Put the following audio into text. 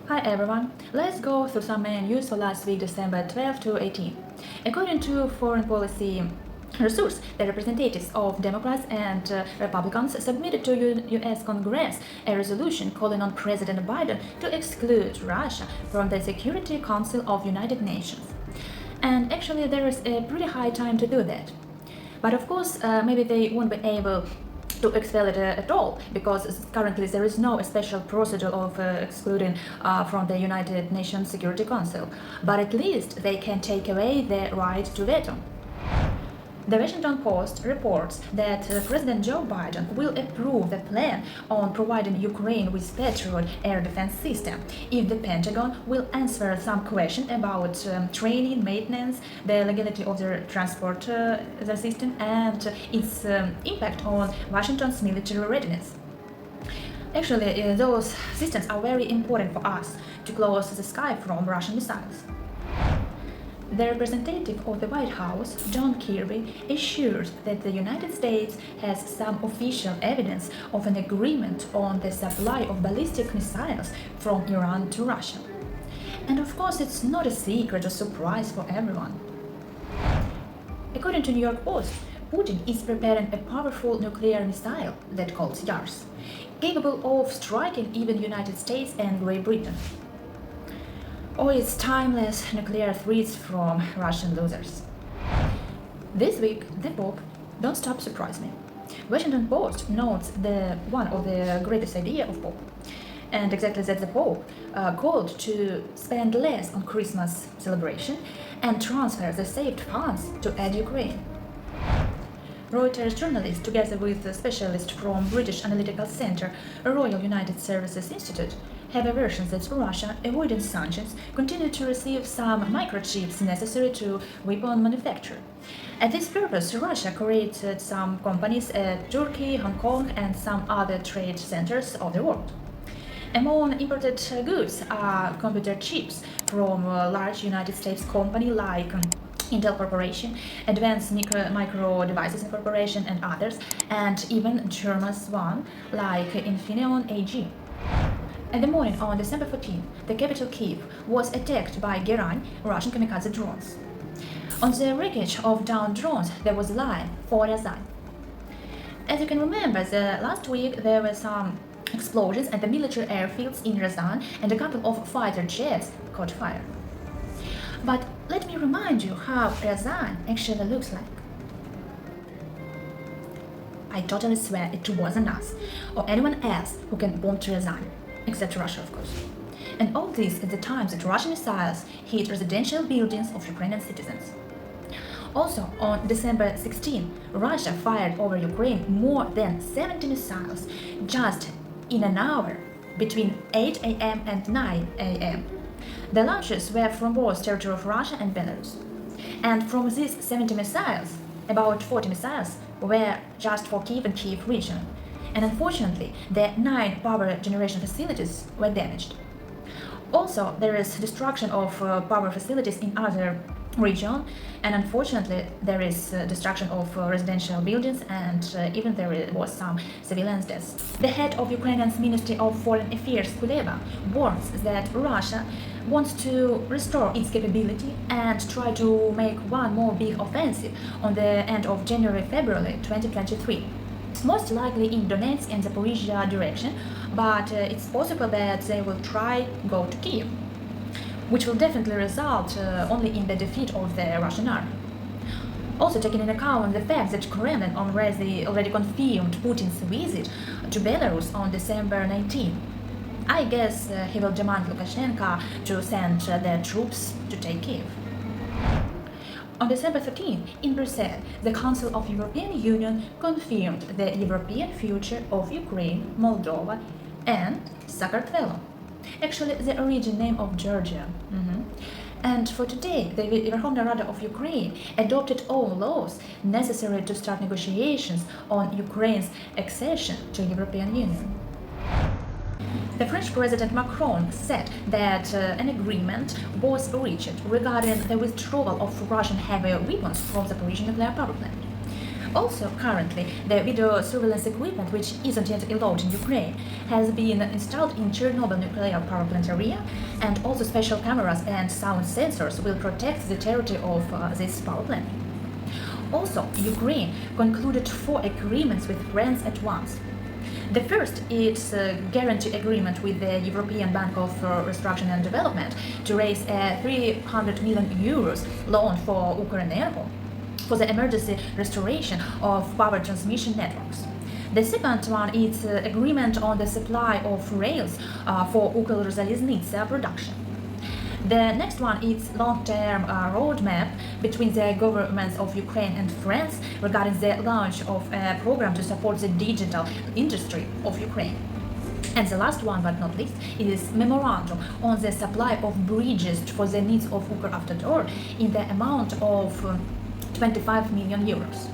Hi everyone, let's go through some main news for last week, December 12 to 18. According to foreign policy resource, the representatives of Democrats and Republicans submitted to US Congress a resolution calling on President Biden to exclude Russia from the Security Council of United Nations. And actually there is a pretty high time to do that. But of course, maybe they won't be able to expel it at all, because currently there is no special procedure of excluding from the United Nations Security Council, but at least they can take away the right to veto. The Washington Post reports that President Joe Biden will approve the plan on providing Ukraine with Patriot air defense system if the Pentagon will answer some question about training, maintenance, the legality of the transport the system, and its impact on Washington's military readiness. Actually, those systems are very important for us to close the sky from Russian missiles. The representative of the White House, John Kirby, assured that the United States has some official evidence of an agreement on the supply of ballistic missiles from Iran to Russia. And of course, it's not a secret or surprise for everyone. According to New York Post, Putin is preparing a powerful nuclear missile that called Yars, capable of striking even United States and Great Britain, or its timeless nuclear threats from Russian losers. This week, the Pope don't stop surprise me. Washington Post notes one of the greatest idea of Pope, and exactly that the Pope called to spend less on Christmas celebration and transfer the saved funds to aid Ukraine. Reuters journalists, together with a specialist from British Analytical Center, Royal United Services Institute, have a version that Russia, avoiding sanctions, continued to receive some microchips necessary to weapon manufacture. At this purpose, Russia created some companies at Turkey, Hong Kong, and some other trade centers of the world. Among imported goods are computer chips from a large United States company like Intel Corporation, Advanced Micro Devices Corporation, and others, and even German one like Infineon AG. In the morning on December 14, the capital Kyiv was attacked by Geran, Russian kamikaze drones. On the wreckage of downed drones, there was a line for Ryazan. As you can remember, last week there were some explosions at the military airfields in Ryazan, and a couple of fighter jets caught fire. But let me remind you how Ryazan actually looks like. I totally swear it wasn't us or anyone else who can bomb Ryazan, except Russia, of course. And all this at the time that Russian missiles hit residential buildings of Ukrainian citizens. Also, on December 16, Russia fired over Ukraine more than 70 missiles just in an hour between 8 a.m. and 9 a.m. The launches were from both territory of Russia and Belarus. And from these 70 missiles, about 40 missiles were just for Kyiv and Kyiv region. And unfortunately, the 9 power generation facilities were damaged. Also, there is destruction of power facilities in other regions, and unfortunately, there is destruction of residential buildings, and even there was some civilian deaths. The head of Ukraine's Ministry of Foreign Affairs, Kyrylo, warns that Russia wants to restore its capability and try to make one more big offensive on the end of January-February 2023. Most likely in Donetsk and Zaporizhia direction, but it's possible that they will try go to Kyiv, which will definitely result only in the defeat of the Russian army. Also taking into account the fact that Kremlin already confirmed Putin's visit to Belarus on December 19. I guess he will demand Lukashenko to send their troops to take Kyiv. On December 13, in Brussels, the Council of European Union confirmed the European future of Ukraine, Moldova, and Sakartvelo. Actually, the origin name of Georgia. And for today, the Verkhovna Rada of Ukraine adopted all laws necessary to start negotiations on Ukraine's accession to the European Union. The French President Macron said that an agreement was reached regarding the withdrawal of Russian heavy weapons from the Zaporizhia nuclear power plant. Also, currently, the video surveillance equipment, which isn't yet allowed in Ukraine, has been installed in Chernobyl nuclear power plant area, and also special cameras and sound sensors will protect the territory of this power plant. Also, Ukraine concluded 4 agreements with friends at once. The first is a guarantee agreement with the European Bank of Reconstruction and Development to raise a 300 million euros loan for UkraineNews for the emergency restoration of power transmission networks. The second one is agreement on the supply of rails for Ukrzaliznytsia production. The next one is long-term roadmap between the governments of Ukraine and France regarding the launch of a program to support the digital industry of Ukraine. And the last one, but not least, is memorandum on the supply of bridges for the needs of Ukravtodor in the amount of 25 million euros.